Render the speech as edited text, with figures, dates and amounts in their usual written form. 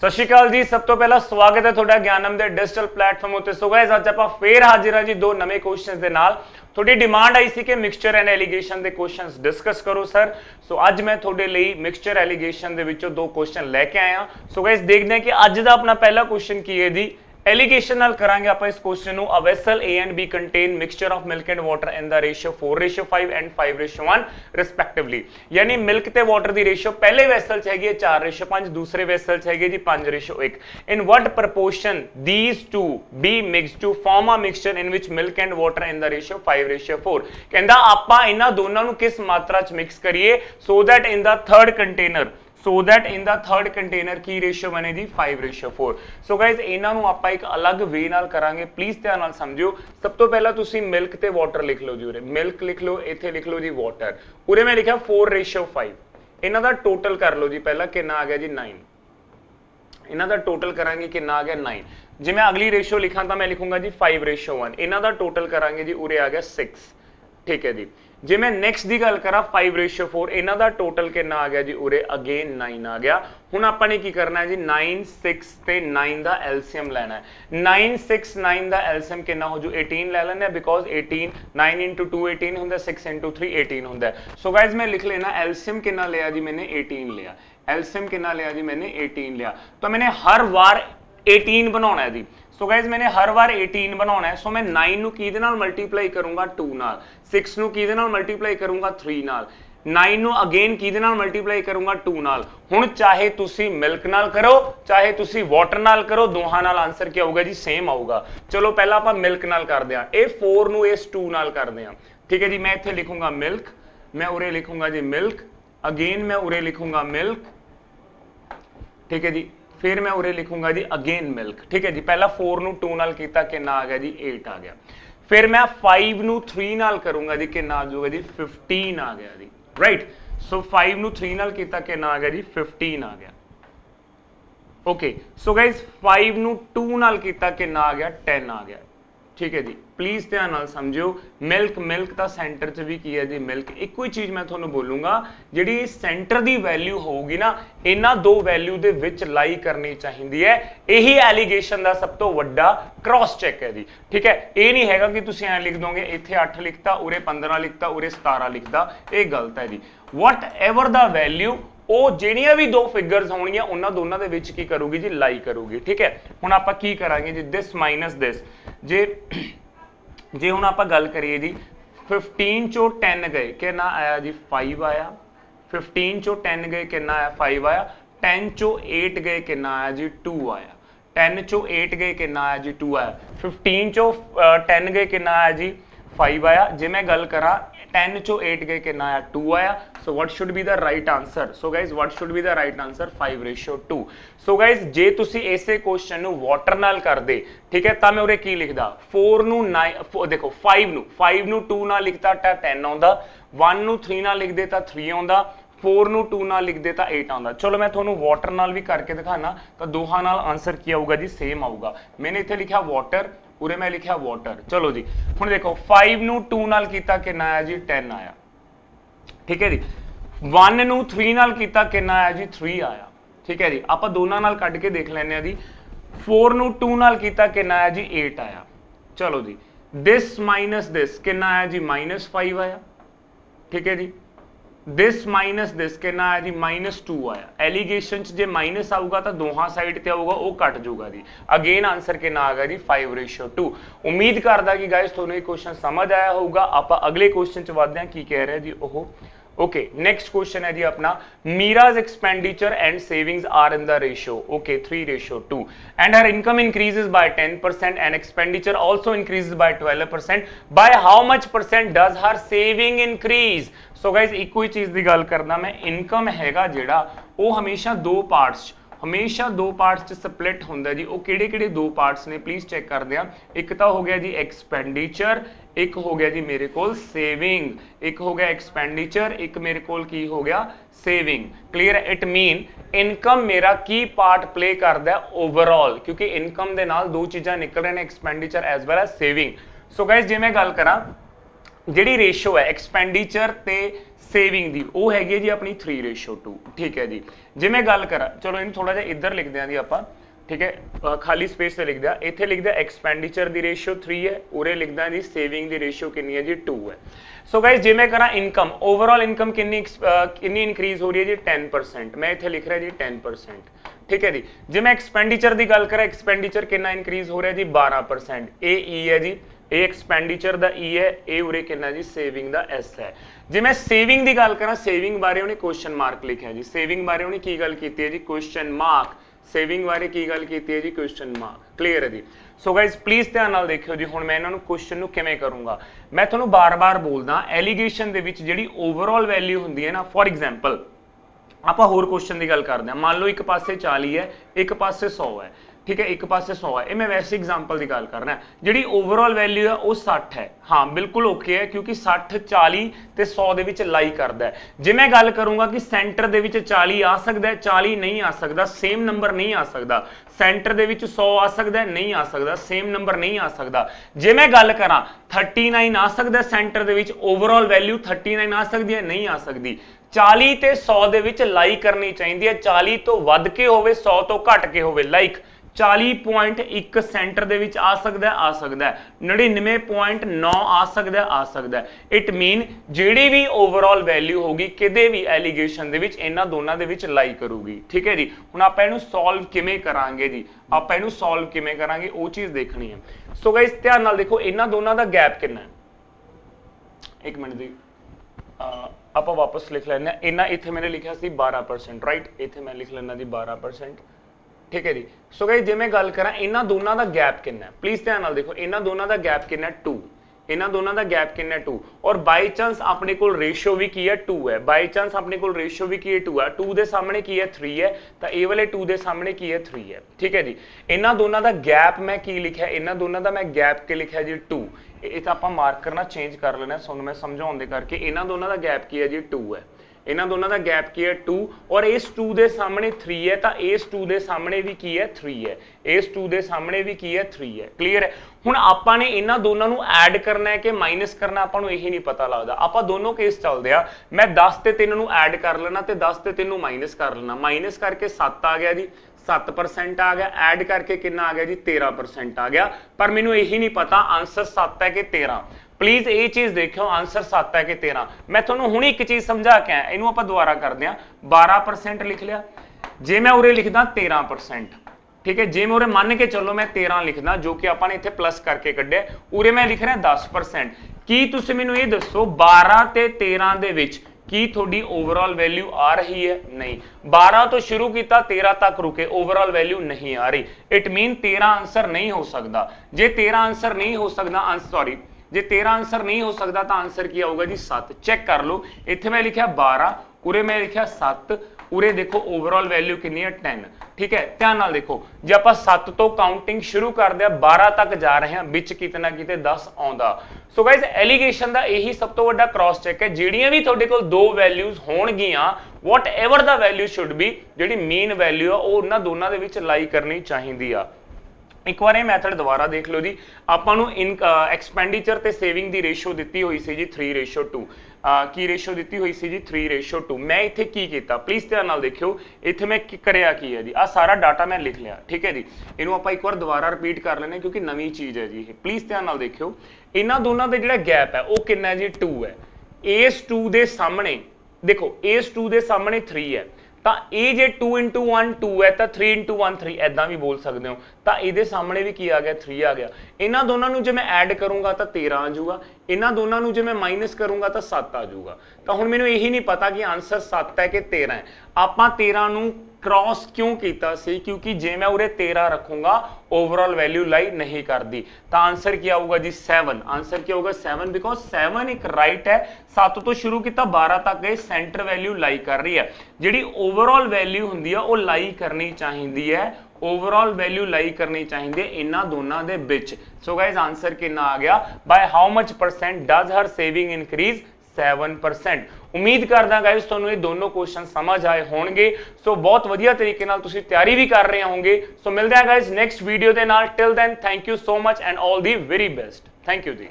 सत श्री अकाल जी। सब तो पहला स्वागत है ਤੁਹਾਡਾ ਗਿਆਨਮ ਦੇ डिजिटल प्लेटफॉर्म ਉੱਤੇ। सो गाइस ਅੱਜ ਆਪਾਂ ਫੇਰ ਹਾਜ਼ਰ ਹਾਂ ਜੀ ਦੋ ਨਵੇਂ ਕੁਐਸਚਨਸ ਦੇ ਨਾਲ। ਤੁਹਾਡੀ ਡਿਮਾਂਡ ਆਈ ਸੀ ਕਿ ਮਿਕਸਚਰ ਐਂਡ ਐਲੀਗੇਸ਼ਨ ਦੇ ਕੁਐਸਚਨਸ ਡਿਸਕਸ ਕਰੋ ਸਰ। ਸੋ ਅੱਜ ਮੈਂ ਤੁਹਾਡੇ ਲਈ ਮਿਕਸਚਰ ਐਲੀਗੇਸ਼ਨ ਦੇ ਵਿੱਚੋਂ ਦੋ ਕੁਐਸਚਨ ਲੈ ਕੇ ਆਇਆ। ਸੋ गाइस देखते हैं कि ਅੱਜ ਦਾ ਆਪਣਾ ਪਹਿਲਾ ਕੁਐਸਚਨ ਕੀ ਹੈ ਜੀ। एलीगेशन नाल करांगे आप इस क्वेश्चन नु। A vessel A and B contain mixture of milk and water in the ratio 4:5 and 5:1 respectively। यानी मिल्क ते वाटर दी रेशियो पहले वैसल च हैगी है 4:5, दूसरे वैसल च हैगी जी 5:1। In what proportion these two be mixed to form a mixture in which milk and water in the ratio 5:4। कहंदा आपां इन्हां दोनां नु किस मात्रा च मिक्स करिए so that in the third container की रेशियो बने जी 5:4। सो गाइज इन्हां नूं आपां एक अलग वे नाल करांगे, प्लीज ध्यान नाल समझियो। सब तो पहला तुसीं मिल्क ते वाटर लिख लो जी। उरे मिल्क लिख लो, इत्थे लिख लो जी वाटर। उरे मैं लिखा 4:5। इन्हां दा टोटल कर लो जी। पहला कितना आ गया जी 9। इन्हां दा टोटल करांगे कितना आ गया 9। जे मैं अगली रेशियो लिखां तां मैं लिखूंगा जी 5:1। इन्हां दा टोटल करांगे जी उरे आ गया 6। ठीक है जी। जे मैं नेक्स्ट की गल करा 5:4, इन्हां दा टोटल कितना आ गया जी उरे अगेन 9 आ गया। हुण आपां ने की करना है जी 9, 6 ते 9 दा एलसीएम लेना है। 9, 6, 9 दा एलसीएम कितना हो जू 18 ले लेने, बिकॉज 18 9 × 2 18 हुंदा, 6 × 3 18 हुंदा। सो गाइज मैं लिख लेना एलसीएम कितना लिया जी मैंने 18 लिया। एलसीएम कितना लिया जी मैंने 18 लिया। तो मैंने हर बार 18 बनाना है जी। सो गाइज मैंने हर बार 18 बनाना है। सो मैं 9 नू किहदे नाल मल्टीप्लाई करूंगा 2 नाल, 6 नू किहदे नाल मल्टीप्लाई करूंगा 3 नाल, 9 नू अगेन किहदे नाल मल्टीप्लाई करूंगा 2 नाल। हुण चाहे तुसी मिल्क नाल करो चाहे तुसी वाटर नाल करो, दोहां नाल आंसर क्या होगा जी सेम आऊगा। चलो पहला आपां मिल्क नाल करदे हां। ए 4 नू इस 2 नाल करदे हां। ठीक है जी। मैं इत्थे लिखूंगा मिल्क, मैं उरे लिखूंगा जी मिल्क, अगेन मैं उरे लिखूंगा मिल्क। ठीक है जी। फिर मैं उरे लिखूंगा जी अगेन मिल्क। ठीक है जी। पहला 4 नू 2 नाल कीता कितना आ गया जी 8 आ गया। फिर मैं 5 नू 3 नाल करूंगा जी कितना आ जाऊगा जी 15 आ गया जी। राइट। सो 5 नू 3 नाल कीता कितना आ गया जी 15 आ गया। ओके। सो गाइज 5 नू 2 नाल कीता कितना आ गया 10 आ गया। ठीक है जी। प्लीज ध्यान नाल समझियो। मिल्क मिल्क दा सेंटर च भी की है जी मिल्क। एक ही चीज मैं तुहानू बोलूंगा, जिहड़ी सेंटर दी वैल्यू होगी ना इन्हां दो वैल्यू दे विच लाई करनी चाहिदी है। यही एलीगेशन दा सब तो वड्डा क्रॉस चेक है जी। ठीक है। ये नहीं हैगा कि तुसीं ऐ लिख दोगे इत्थे 8 लिखता उरे 15 लिखता उरे 17 लिखता, ये गलत है जी। वट एवर द वैल्यू ਉਹ ਜਿਹੜੀਆਂ ਵੀ ਦੋ ਫਿਗਰਸ ਹੋਣਗੀਆਂ ਉਹਨਾਂ ਦੋਨਾਂ ਦੇ ਵਿੱਚ ਕੀ ਕਰੂਗੀ ਜੀ ਲਾਈ ਕਰੂਗੀ। ਠੀਕ ਹੈ। ਹੁਣ ਆਪਾਂ ਕੀ ਕਰਾਂਗੇ ਜੀ ਦਿਸ ਮਾਈਨਸ ਦਿਸ। ਜੇ ਹੁਣ ਆਪਾਂ ਗੱਲ ਕਰੀਏ ਜੀ 15 ਚੋਂ 10 ਗਏ ਕਿੰਨਾ ਆਇਆ ਜੀ 5 ਆਇਆ। 15 ਚੋਂ 10 ਗਏ ਕਿੰਨਾ ਆਇਆ 5 ਆਇਆ। 10 ਚੋਂ 8 ਗਏ ਕਿੰਨਾ ਆਇਆ ਜੀ 2 ਆਇਆ। 10 ਚੋਂ 8 ਗਏ ਕਿੰਨਾ ਆਇਆ ਜੀ 2 ਆਇਆ। 15 ਚੋਂ 10 ਗਏ ਕਿੰਨਾ ਆਇਆ ਜੀ 5 आया। जे मैं गल करा 10 चो 8 गए कितना आया 2 आया। So what should be the right answer. So guys what should be the right answer 5:2। So guys जे तुसी इसे क्वेश्चन नु वाटर नाल कर दे, ठीक है, तां मैं उरे की लिखदा 4 नु 9 देखो 5 नु 2 नाल लिखता 10 आउंदा, 1 नु 3 नाल लिख देता 3 आउंदा, 4 नू 2 नाल लिख देता 8 आउंदा। चलो मैं तुहानू वाटर नाल भी करके दिखाना तो दोहां नाल आंसर की आऊगा जी सेम आऊगा। मैंने इत्थे लिखा वाटर, उरे मैं लिखा वाटर। चलो जी हुण देखो 5 नू 2 नाल कीता कितना आया जी 10 आया। ठीक है जी। 1 नू 3 नाल कीता कितना आया जी 3 आया। ठीक है जी। आपां दोनां नाल कढ के देख लैंदे आ जी। 4 नू 2 नाल कीता कितना आया जी 8 आया। चलो जी दिस माइनस दिस कितना आया जी -5 आया। ठीक है जी। दिस माइनस दिस कितना आया जी -2 आया। एलीगेशन जे माइनस आऊगा तो दोहां साइड ते आऊगा वो कट जाऊगा जी। अगेन आंसर कितना आ गया जी 5:2। उम्मीद करदा कि गाइस तुहानू ये क्वेश्चन समझ आया होगा। आपां अगले क्वेश्चन च वधदे हां। की कह रहे जी ओह ओके। नेक्स्ट क्वेश्चन है जी अपना मीराज expenditure and savings are in the ratio okay 3:2 and her income increases by 10% and expenditure also increases by 12%। By how much percent does her saving increase. So guys एक ही चीज की गल करना मैं, इनकम हैगा जिहड़ा वो हमेशा दो पार्ट्स च स्प्लिट होंदा जी। वो किहड़े-किहड़े दो पार्ट्स ने प्लीज चेक करदे हां। एक तो हो गया जी एक्सपेंडिचर, एक हो गया जी मेरे कोल सेविंग। एक हो गया एक्सपेंडिचर, एक मेरे कोल की हो गया सेविंग। क्लीयर है। इट मीन इनकम मेरा की पार्ट प्ले करदा ओवरऑल, क्योंकि इनकम दे नाल दो चीज़ां निकल रही हैं expenditure as well as saving. So guys जे मैं गल करा ਜਿਹੜੀ ਰੇਸ਼ੋ ਹੈ ਐਕਸਪੈਂਡੀਚਰ ਤੇ ਸੇਵਿੰਗ ਦੀ ਉਹ ਹੈਗੀ ਹੈ ਜੀ ਆਪਣੀ 3:2 ਠੀਕ ਹੈ ਜੀ। ਜੇ ਮੈਂ ਗੱਲ ਕਰਾਂ ਚਲੋ ਇਹਨੂੰ ਥੋੜਾ ਜਿਹਾ ਇੱਧਰ ਲਿਖਦੇ ਆਂ ਜੀ ਆਪਾਂ ठीक है खाली स्पेस से लिख दिया इत्थे लिख दिया एक्सपेंडिचर की रेशियो 3 है उरे लिखदा जी सेविंग की रेशियो कितनी है जी 2 है। सो गाइस जे मैं करा इनकम ओवरऑल इनकम कितनी इंक्रीज हो रही है जी 10%। मैं इत्थे लिख रहा जी 10% ठीक है जी। जे मैं एक्सपेंडिचर की गल करा एक्सपेंडिचर कितना इंक्रीज हो रहा है जी 12%। ए ई है जी ए एक्सपेंडिचर का ई है ए उरे कितना जी सेविंग का एस है। जे मैं सेविंग की गल करा सेविंग बारे उन्हें क्वेश्चन मार्क लिखा जी सेविंग बारे उन्हें की गल की है जी क्वेश्चन मार्क सेविंग बारे की गल की है जी क्वेश्चन मार्क क्लीयर है जी। सो गाइज प्लीज़ ध्यान नाल देखियो जी हुण मैं इन्हां नूं क्वेश्चन नूं किवें करूँगा मैं तुहानूं बार बार बोलदा एलीगेशन दे विच जिहड़ी ओवरऑल वैल्यू हुंदी है ना फॉर एग्जाम्पल आपां होर क्वेश्चन की गल करदे हां मान लो एक पासे 40 है एक पासे 100 है ठीक है एक पासे 100 है ये मैं वैसे एग्जाम्पल की गल करना जी ओवरऑल वैल्यू है वो 60 है हाँ बिल्कुल ओके है क्योंकि 60 40 ते 100 दे विच लाई करदा है। जे मैं गल करूँगा कि सेंटर दे विच 40 आ सकता है 40 नहीं आ सकता सेम नंबर नहीं आ सकता सेंटर दे विच 100 आ सकता है नहीं आ सकता सेम नंबर नहीं आ सकता। जे मैं गल करा 39 आ सकता है सेंटर दे विच ओवरऑल वैल्यू 39 आ सकती है नहीं आ सकती 40 ते 100 दे विच लाई करनी चाहिए है 40 तो वध के होवे 100 तो घट के होवे लाइक 40.1 सेंटर दे विच आ सकता है 99.9 आ सकता है इट मीन जिहड़ी भी ओवरऑल वैल्यू होगी किते भी एलीगेशन दे विच इन्हां दोनां दे विच लाई करूगी ठीक है जी। हुण आपां इहनूं सॉल्व किवें करांगे जी आपां इहनूं सॉल्व किवें करांगे वो चीज़ देखनी है। सो गाइस ध्यान नाल देखो इन्हां दोनां दा गैप कितना है एक मिनट दी आपां वापस लिख लैंदे इन्हां इत्थे मैंने लिखिया सी 12% राइट इत्थे मैं लिख लैंदा जी 12% ठीक है जी। सो गाइस जे मैं गल करा इन्हां दोनों का गैप कितना है प्लीज ध्यान नाल देखो इन्हां दोनों का गैप कितना है 2 इन्हां दोनों का गैप कितना है 2 और बाई चांस अपने को रेशियो भी की है 2 है बाई चांस अपने को रेशियो भी की है 2 है 2 के सामने की है 3 है तो ये वाले 2 के सामने की है 3 है ठीक है जी। इन्हां दोनों का गैप मैं की लिखा इन्हां दोनों का मैं गैप के लिखा जी 2 ये तो आप मार्कर ना चेंज कर लेना सुन मैं समझाने करके इन्हां दोनों का गैप की है जी 2 है इन्हां दोनों का गैप की है 2 और इस 2 के सामने 3 है तो इस 2 के सामने भी की है 3 है इस 2 के सामने भी की है 3 है क्लीयर है। हुण आपां ने इन्हां दोनों नूं ऐड करना है कि माइनस करना आपां नूं यही नहीं पता लगता आपां दोनों केस चलदे आ मैं 10 ते 3 नूं ऐड कर लेना ते 10 ते 3 नूं माइनस कर लेना माइनस करके 7 आ गया जी 7% आ गया ऐड करके कितना आ गया जी 13% आ गया पर मैनूं यही नहीं पता आंसर 7 है कि 13 प्लीज ये चीज देखो आंसर 7 है कि 13 मैं थोड़ा हुणे एक चीज समझा के आया इनू आपां दोबारा करदे हां 12% लिख लिया जे मैं उरे लिखदा 13% ठीक है जे मैं उरे मान के चलो मैं 13 लिखदा जो कि आपां ने इत्थे प्लस करके कड्ढे उरे मैं लिख रहा 10% की तुसीं मैनूं ये दसो 12 ते 13 दे विच की थोड़ी ओवरऑल वैल्यू आ रही है नहीं 12 तो शुरू किया 13 तक रुके ओवरऑल वैल्यू नहीं आ रही इट मीन 13 आंसर नहीं हो सकता जे 13 आंसर नहीं हो सकता सॉरी जे 13 आंसर नहीं हो सकता तो आंसर की आऊगा जी 7 चेक कर लो इत्थे मैं लिखा 12 उरे मैं लिखा 7 उरे देखो ओवरऑल वैल्यू कितनी है 10 ठीक है ध्यान नाल देखो जे आप 7 तो काउंटिंग शुरू कर दिया 12 तक जा रहे हैं बिच कितना किते 10 आउंदा। सो गाइज एलीगेशन का यही सब तो बड़ा क्रॉस चेक है जिहड़ियां भी तुहाडे कोल दो वैल्यूज होणगियां whatever the value should be जिहड़ी मेन वैल्यू आ वो उन्हां दोनां दे विच लाई करनी चाहीदी आ। एक बार ये मैथड दोबारा देख लो जी आपां नूं इन एक्सपेंडिचर ते सेविंग दी रेशियो दित्ती हुई सी जी 3:2 की रेशियो दित्ती हुई सी जी 3:2 मैं इत्थे की कीता प्लीज ध्यान नाल देखियो इत्थे मैं करिया की है जी आ सारा डाटा मैं लिख लिया ठीक है जी इनू आपां एक बार दोबारा रिपीट कर लेने क्योंकि नवीं चीज़ है जी प्लीज ध्यान नाल देखियो इन्हां दोनों का जिहड़ा गैप है वो कितना है जी 2 है इस 2 दे सामने देखो इस 2 दे सामने 3 है ਤਾਂ ਇਹ ਜੇ 2 × 1 2 है तो 3 × 1 3 ऐदा भी बोल सकते हो तो ये सामने भी की आ गया 3 आ गया इन्हों दोनों जो मैं ऐड करूँगा तो 13 आ जाऊगा इन्हों दोनों जो मैं माइनस करूँगा तो 7 आ जाऊगा तो हुण मैनूं यही नहीं पता कि आंसर 7 है कि 13 है आपां 13 नूं क्रॉस क्यों किया सी क्योंकि जे मैं उरे 13 रखूँगा ओवरऑल वैल्यू लाई नहीं करती तो आंसर क्या होगा जी 7 आंसर क्या होगा 7 बिकॉज 7 एक राइट है 7 तो शुरू किया 12 तक गए सेंटर वैल्यू लाई कर रही है जिहड़ी ओवरऑल वैल्यू हुंदी है वो लाई करनी चाहिदी है ओवरऑल वैल्यू लाई करनी चाहिए इन्हां दोनों दे विच। सो गाइज आंसर कितना आ गया bye how much percent does her saving increase 7%। उम्मीद करदा गाइस तुहानूं ये दोनों क्वेश्चन समझ आए होणगे सो बहुत वधिया तरीके नाल तुसीं तैयारी भी कर रहे होंगे सो मिलदे हैं गाइस नेक्स्ट वीडियो दे नाल till then thank you so much and all the very best thank you ji.